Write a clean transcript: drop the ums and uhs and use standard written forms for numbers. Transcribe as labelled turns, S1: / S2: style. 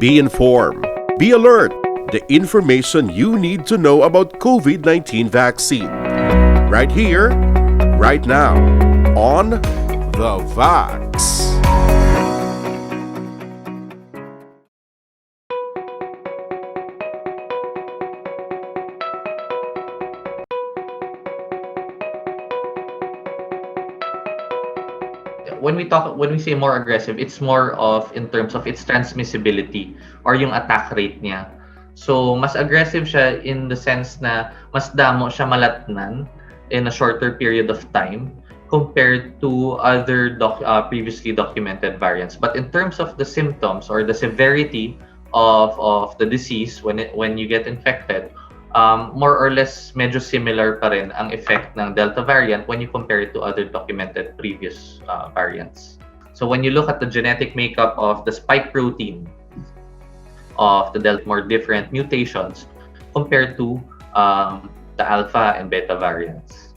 S1: Be informed. Be alert. The information you need to know about COVID-19 vaccine. Right here, right now, on The Vax.
S2: When we say more aggressive, it's more of in terms of its transmissibility or yung attack rate niya. So mas aggressive siya in the sense na mas damo siya malatnan in a shorter period of time compared to other previously documented variants. But in terms of the symptoms or the severity of the disease when you get infected, more or less medyo similar pa rin ang effect ng Delta variant when you compare it to other documented previous variants. So when you look at the genetic makeup of the spike protein of the Delta, more different mutations compared to the Alpha and Beta variants.